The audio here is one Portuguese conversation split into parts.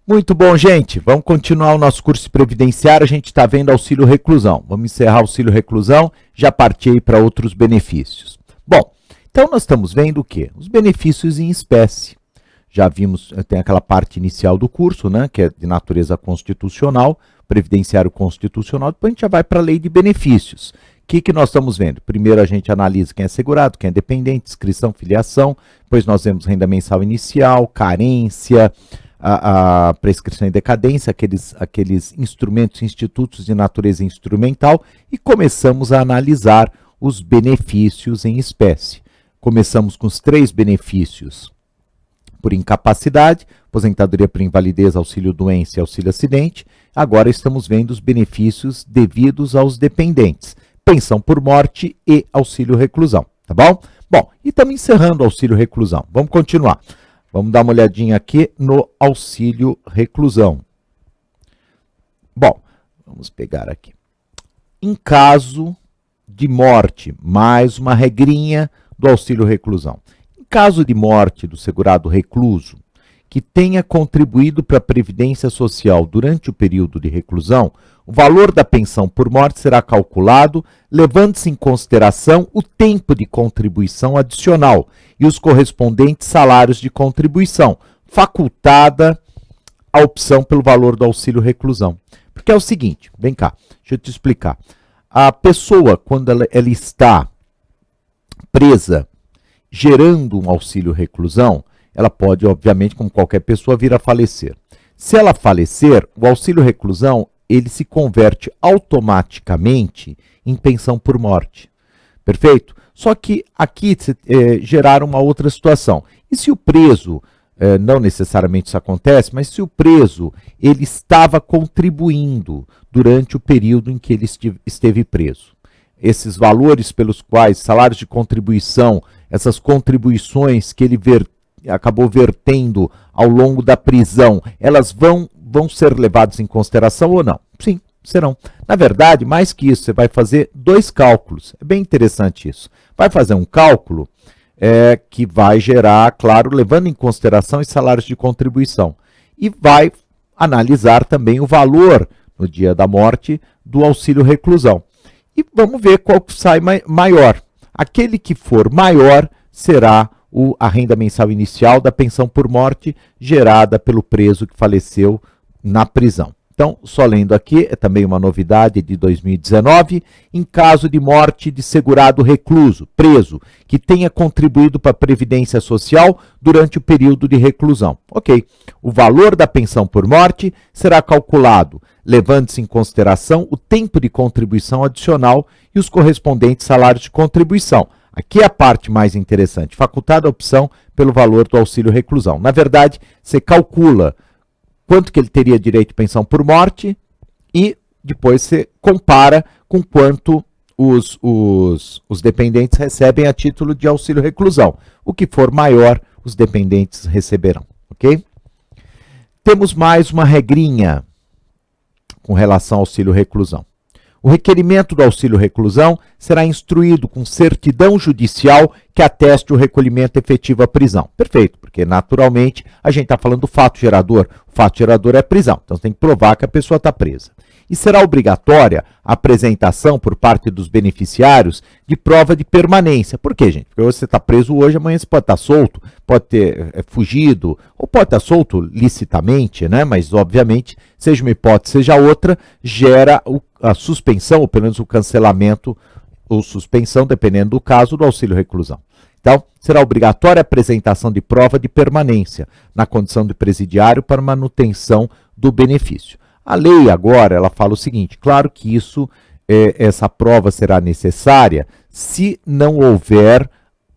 Muito bom, gente. Vamos continuar o nosso curso previdenciário. A gente está vendo auxílio reclusão. Vamos encerrar o auxílio reclusão, já parti para outros benefícios. Bom, então nós estamos vendo o quê? Os benefícios em espécie. Já vimos, tem aquela parte inicial do curso, né, que é de natureza constitucional, previdenciário constitucional, depois a gente já vai para a lei de benefícios. O que nós estamos vendo? Primeiro a gente analisa quem é segurado, quem é dependente, inscrição, filiação, depois nós vemos renda mensal inicial, carência, a prescrição e decadência, aqueles instrumentos, institutos de natureza instrumental, e começamos a analisar os benefícios em espécie. Começamos com os 3 benefícios por incapacidade, aposentadoria por invalidez, auxílio-doença e auxílio-acidente. Agora estamos vendo os benefícios devidos aos dependentes, pensão por morte e auxílio-reclusão, tá bom? Bom, e estamos encerrando o auxílio-reclusão. Vamos continuar. Vamos dar uma olhadinha aqui no auxílio-reclusão. Bom, vamos pegar aqui. Em caso de morte, mais uma regrinha do auxílio-reclusão. Em caso de morte do segurado recluso, que tenha contribuído para a Previdência Social durante o período de reclusão, o valor da pensão por morte será calculado levando-se em consideração o tempo de contribuição adicional e os correspondentes salários de contribuição, facultada a opção pelo valor do auxílio reclusão. Porque é o seguinte, vem cá, deixa eu te explicar. A pessoa, quando ela está presa, gerando um auxílio reclusão, ela pode, obviamente, como qualquer pessoa, vir a falecer. Se ela falecer, o auxílio reclusão, ele se converte automaticamente em pensão por morte. Perfeito? Só que aqui geraram uma outra situação. E se o preso, não necessariamente isso acontece, mas se o preso ele estava contribuindo durante o período em que ele esteve preso, esses valores pelos quais, salários de contribuição, essas contribuições que ele acabou vertendo ao longo da prisão, elas vão ser levadas em consideração ou não? Sim, serão. Na verdade, mais que isso, você vai fazer 2 cálculos. É bem interessante isso. Vai fazer um cálculo que vai gerar, claro, levando em consideração os salários de contribuição. E vai analisar também o valor, no dia da morte, do auxílio reclusão. E vamos ver qual que sai maior. Aquele que for maior será a renda mensal inicial da pensão por morte gerada pelo preso que faleceu na prisão. Então, só lendo aqui, é também uma novidade de 2019, em caso de morte de segurado recluso, preso, que tenha contribuído para a Previdência Social durante o período de reclusão. Ok, o valor da pensão por morte será calculado, levando-se em consideração o tempo de contribuição adicional e os correspondentes salários de contribuição. Aqui é a parte mais interessante, facultada a opção pelo valor do auxílio reclusão. Na verdade, você calcula quanto que ele teria direito de pensão por morte e depois você compara com quanto os dependentes recebem a título de auxílio reclusão. O que for maior, os dependentes receberão, ok? Temos mais uma regrinha com relação ao auxílio reclusão. O requerimento do auxílio reclusão será instruído com certidão judicial que ateste o recolhimento efetivo à prisão. Perfeito, porque naturalmente a gente está falando do fato gerador. O fato gerador é a prisão, então você tem que provar que a pessoa está presa. E será obrigatória a apresentação por parte dos beneficiários de prova de permanência. Por quê, gente? Porque você está preso hoje, amanhã você pode estar solto, pode ter fugido, ou pode estar solto licitamente, né? Mas obviamente, seja uma hipótese, seja outra, gera a suspensão, ou pelo menos o cancelamento ou suspensão, dependendo do caso, do auxílio reclusão. Então, será obrigatória a apresentação de prova de permanência na condição de presidiário para manutenção do benefício. A lei agora, ela fala o seguinte, claro que essa prova será necessária se não houver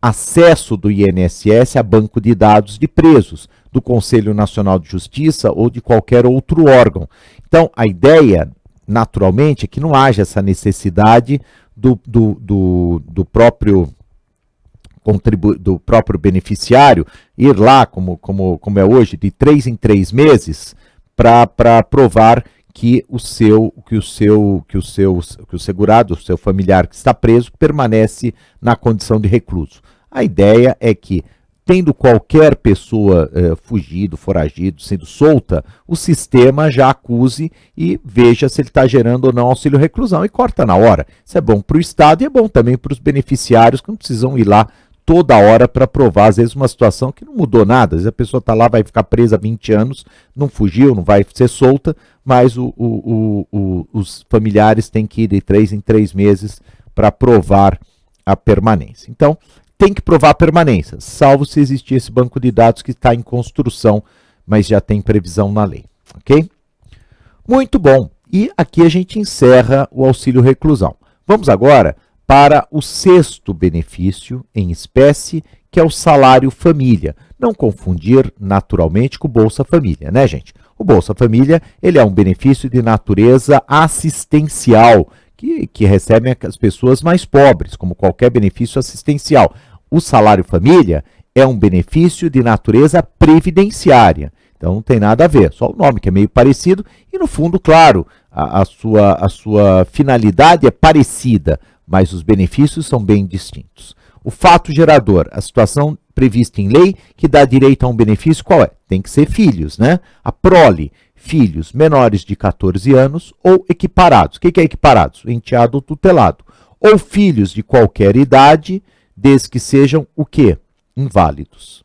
acesso do INSS a banco de dados de presos, do Conselho Nacional de Justiça ou de qualquer outro órgão. Então, a ideia, naturalmente, é que não haja essa necessidade do próprio beneficiário ir lá, como é hoje, de 3 em 3 meses, para provar que o segurado, o seu familiar que está preso, permanece na condição de recluso. A ideia é que tendo qualquer pessoa fugido, foragido, sendo solta, o sistema já acuse e veja se ele está gerando ou não auxílio reclusão e corta na hora. Isso é bom para o Estado e é bom também para os beneficiários que não precisam ir lá toda hora para provar, às vezes, uma situação que não mudou nada. Às vezes a pessoa está lá, vai ficar presa 20 anos, não fugiu, não vai ser solta, mas os familiares têm que ir de 3 em 3 meses para provar a permanência. Então, tem que provar a permanência, salvo se existir esse banco de dados que está em construção, mas já tem previsão na lei, ok? Muito bom. E aqui a gente encerra o auxílio reclusão. Vamos agora para o sexto benefício em espécie, que é o salário família. Não confundir naturalmente com o Bolsa Família, né, gente? O Bolsa Família, ele é um benefício de natureza assistencial, que recebem as pessoas mais pobres, como qualquer benefício assistencial. O salário família é um benefício de natureza previdenciária. Então não tem nada a ver, só o nome que é meio parecido e no fundo, claro, a sua finalidade é parecida, mas os benefícios são bem distintos. O fato gerador, a situação prevista em lei que dá direito a um benefício, qual é? Tem que ser filhos, né? A prole, filhos menores de 14 anos ou equiparados. O que é equiparados? Enteado ou tutelado. Ou filhos de qualquer idade, desde que sejam o quê? Inválidos.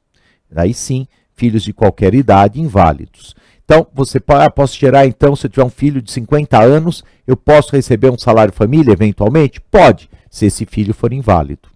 Aí sim, filhos de qualquer idade, inválidos. Então, você posso gerar, então, se eu tiver um filho de 50 anos, eu posso receber um salário família, eventualmente? Pode, se esse filho for inválido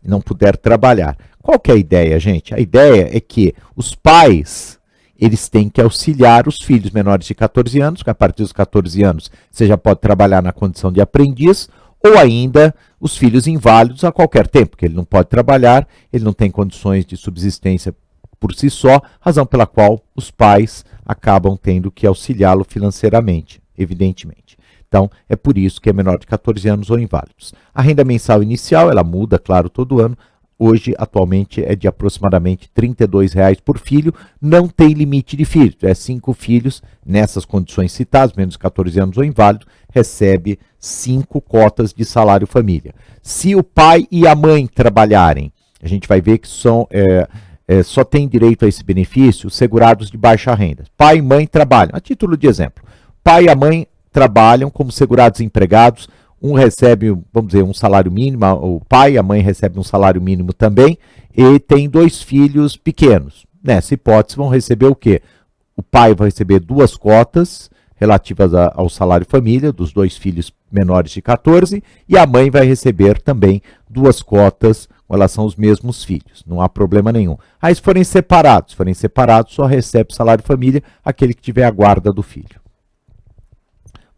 e não puder trabalhar. Qual que é a ideia, gente? A ideia é que os pais, eles têm que auxiliar os filhos menores de 14 anos, porque a partir dos 14 anos você já pode trabalhar na condição de aprendiz, ou ainda os filhos inválidos a qualquer tempo, porque ele não pode trabalhar, ele não tem condições de subsistência por si só, razão pela qual os pais acabam tendo que auxiliá-lo financeiramente, evidentemente. Então, é por isso que é menor de 14 anos ou inválidos. A renda mensal inicial, ela muda, claro, todo ano. Hoje, atualmente, é de aproximadamente R$ 32,00 por filho. Não tem limite de filhos. 5 filhos, nessas condições citadas, menos de 14 anos ou inválido, recebe 5 cotas de salário família. Se o pai e a mãe trabalharem, a gente vai ver que só tem direito a esse benefício os segurados de baixa renda. Pai e mãe trabalham. A título de exemplo, pai e a mãe trabalham como segurados empregados, um recebe, vamos dizer, um salário mínimo, o pai e a mãe recebem um salário mínimo também, e tem 2 filhos pequenos. Nessa hipótese, vão receber o quê? O pai vai receber 2 cotas relativas ao salário família, dos 2 filhos menores de 14, e a mãe vai receber também 2 cotas com relação aos mesmos filhos. Não há problema nenhum. Aí, se forem separados, só recebe salário família aquele que tiver a guarda do filho.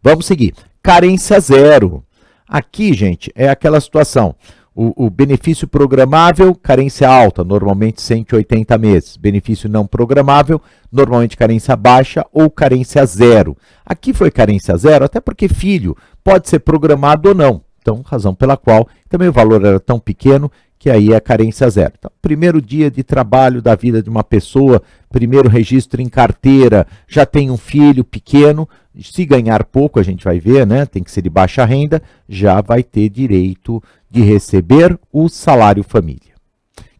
Vamos seguir. Carência zero. Aqui, gente, é aquela situação. O benefício programável, carência alta, normalmente 180 meses. Benefício não programável, normalmente carência baixa ou carência zero. Aqui foi carência zero, até porque filho pode ser programado ou não. Então, razão pela qual também o valor era tão pequeno que aí é carência zero. Então, primeiro dia de trabalho da vida de uma pessoa, primeiro registro em carteira, já tem um filho pequeno, se ganhar pouco, a gente vai ver, né? Tem que ser de baixa renda, já vai ter direito de receber o salário família.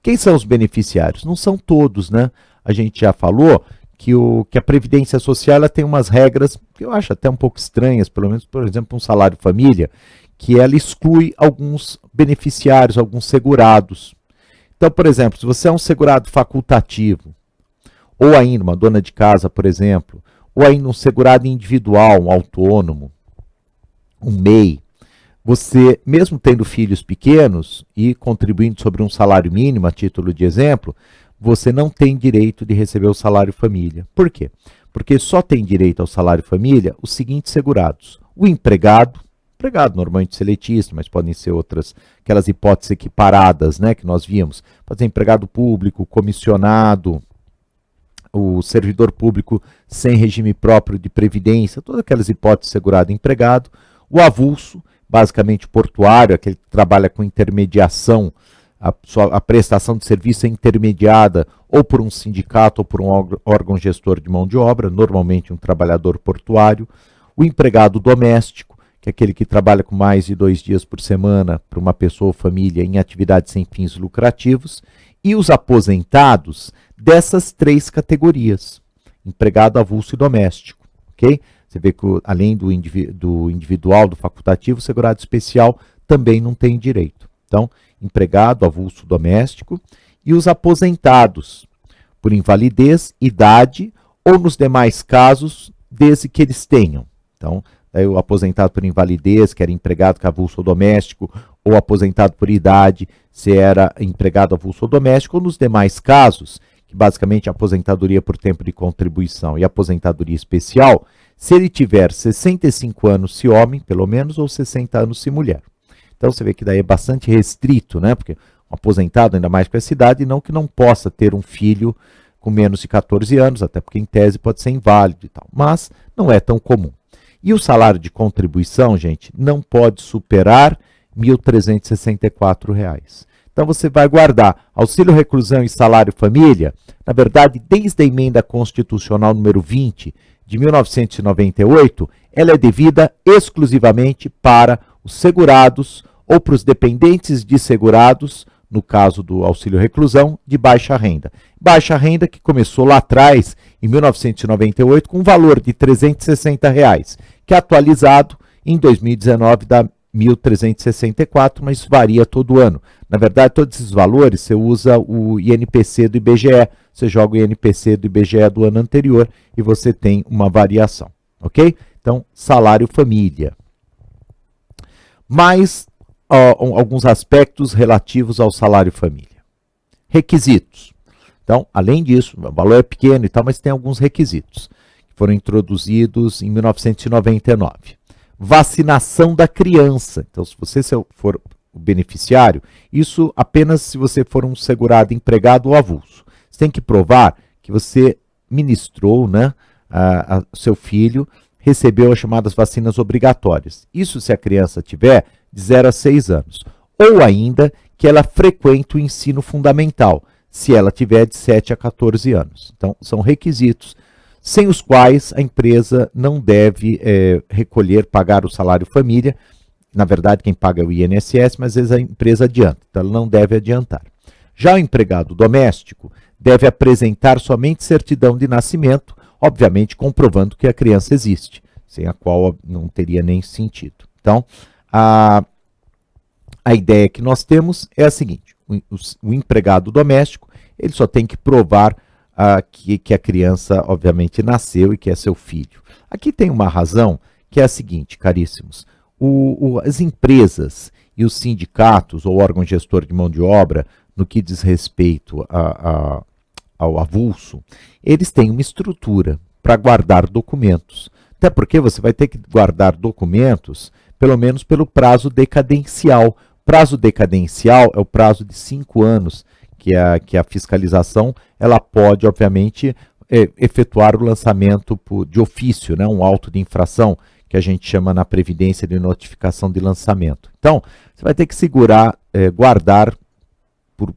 Quem são os beneficiários? Não são todos, né? A gente já falou que a Previdência Social ela tem umas regras que eu acho até um pouco estranhas, pelo menos, por exemplo, um salário família, que ela exclui alguns beneficiários, alguns segurados. Então, por exemplo, se você é um segurado facultativo, ou ainda uma dona de casa, por exemplo, ou ainda um segurado individual, um autônomo, um MEI, você, mesmo tendo filhos pequenos e contribuindo sobre um salário mínimo, a título de exemplo, você não tem direito de receber o salário família. Por quê? Porque só tem direito ao salário família os seguintes segurados. O empregado normalmente seletista, mas podem ser outras, aquelas hipóteses equiparadas, né, que nós vimos. Pode ser empregado público, comissionado, o servidor público sem regime próprio de previdência, todas aquelas hipóteses segurado empregado. O avulso, basicamente portuário, aquele que trabalha com intermediação, a prestação de serviço é intermediada ou por um sindicato ou por um órgão gestor de mão de obra, normalmente um trabalhador portuário. O empregado doméstico, que é aquele que trabalha com mais de 2 dias por semana para uma pessoa ou família em atividades sem fins lucrativos. e os aposentados dessas 3 categorias, empregado avulso e doméstico, ok? Você vê que além do individual, do facultativo, o segurado especial também não tem direito. Então, empregado avulso doméstico e os aposentados por invalidez, idade ou nos demais casos, desde que eles tenham. Então, daí o aposentado por invalidez, que era empregado avulso ou doméstico, ou aposentado por idade, se era empregado avulso ou doméstico, ou nos demais casos, que basicamente é aposentadoria por tempo de contribuição e aposentadoria especial, se ele tiver 65 anos se homem, pelo menos, ou 60 anos se mulher. Então você vê que daí é bastante restrito, né? Porque um aposentado, ainda mais com essa idade, não que não possa ter um filho com menos de 14 anos, até porque em tese pode ser inválido e tal, mas não é tão comum. E o salário de contribuição, gente, não pode superar R$ 1.364. Então você vai guardar auxílio reclusão e salário família, na verdade, desde a emenda constitucional número 20 de 1998, ela é devida exclusivamente para os segurados ou para os dependentes de segurados, no caso do auxílio reclusão, de baixa renda. Baixa renda que começou lá atrás, em 1998, com um valor de R$ 360, que é atualizado em 2019 dá R$ 1.364, mas varia todo ano. Na verdade, todos esses valores, você usa o INPC do IBGE, você joga o INPC do IBGE do ano anterior e você tem uma variação, ok? Então, salário família. Mais alguns aspectos relativos ao salário família. Requisitos. Então, além disso, o valor é pequeno e tal, mas tem alguns requisitos que foram introduzidos em 1999. Vacinação da criança. Então, se você for o beneficiário, isso apenas se você for um segurado empregado ou avulso. Você tem que provar que você ministrou, né, seu filho recebeu as chamadas vacinas obrigatórias. Isso se a criança tiver de 0 a 6 anos. Ou ainda que ela frequente o ensino fundamental, se ela tiver de 7 a 14 anos. Então, são requisitos sem os quais a empresa não deve recolher, pagar o salário família. Na verdade, quem paga é o INSS, mas às vezes a empresa adianta, então ela não deve adiantar. Já o empregado doméstico deve apresentar somente certidão de nascimento, obviamente comprovando que a criança existe, sem a qual não teria nem sentido. Então, a ideia que nós temos é a seguinte: o empregado doméstico ele só tem que provar que a criança, obviamente, nasceu e que é seu filho. Aqui tem uma razão que é a seguinte, caríssimos: as empresas e os sindicatos ou órgão gestor de mão de obra, no que diz respeito ao avulso, eles têm uma estrutura para guardar documentos. Até porque você vai ter que guardar documentos, pelo menos pelo prazo decadencial. Prazo decadencial é o prazo de 5 anos que a fiscalização ela pode, obviamente, efetuar o lançamento de ofício, né, um auto de infração, que a gente chama na Previdência de notificação de lançamento. Então, você vai ter que guardar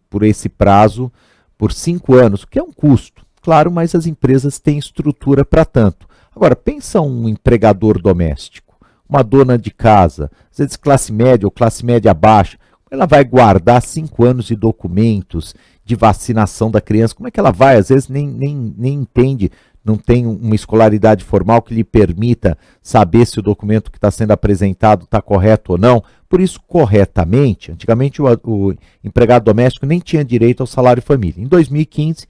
por esse prazo por 5 anos, o que é um custo, claro, mas as empresas têm estrutura para tanto. Agora, pensa um empregador doméstico, uma dona de casa, às vezes classe média ou classe média baixa, ela vai guardar 5 anos de documentos de vacinação da criança? Como é que ela vai? Às vezes nem entende, não tem uma escolaridade formal que lhe permita saber se o documento que está sendo apresentado está correto ou não. Por isso, corretamente, antigamente o empregado doméstico nem tinha direito ao salário família. Em 2015,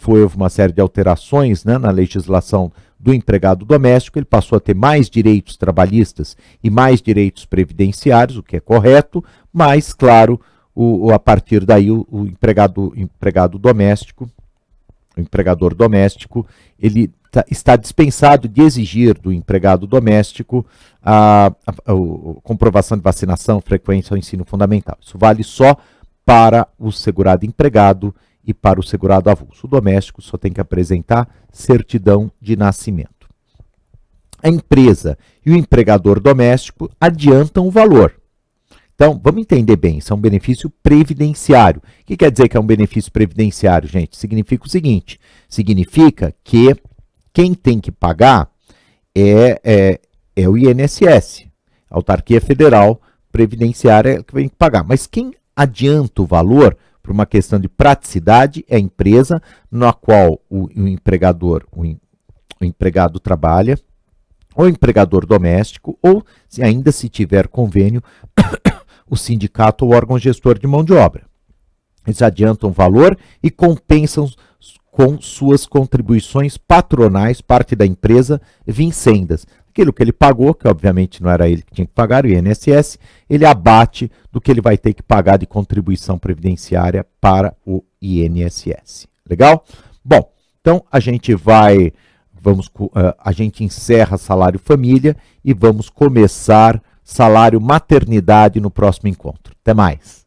houve uma série de alterações, né, na legislação do empregado doméstico, ele passou a ter mais direitos trabalhistas e mais direitos previdenciários, o que é correto, mas, claro, a partir daí o empregado doméstico, o empregador doméstico, ele está dispensado de exigir do empregado doméstico a comprovação de vacinação, frequência ao ensino fundamental. Isso vale só para o segurado empregado e para o segurado avulso. O doméstico só tem que apresentar certidão de nascimento. A empresa e o empregador doméstico adiantam o valor. Então, vamos entender bem, isso é um benefício previdenciário. O que quer dizer que é um benefício previdenciário, gente? Significa o seguinte, significa que quem tem que pagar é o INSS, a Autarquia Federal Previdenciária que tem que pagar. Mas quem adianta o valor por uma questão de praticidade, é a empresa na qual o empregador, o empregado trabalha, ou empregador doméstico, ou, ainda se tiver convênio, o sindicato ou órgão gestor de mão de obra. Eles adiantam valor e compensam com suas contribuições patronais, parte da empresa, vincendas. Aquilo que ele pagou, que obviamente não era ele que tinha que pagar, o INSS, ele abate do que ele vai ter que pagar de contribuição previdenciária para o INSS. Legal? Bom, então a gente a gente encerra salário família e vamos começar salário maternidade no próximo encontro. Até mais!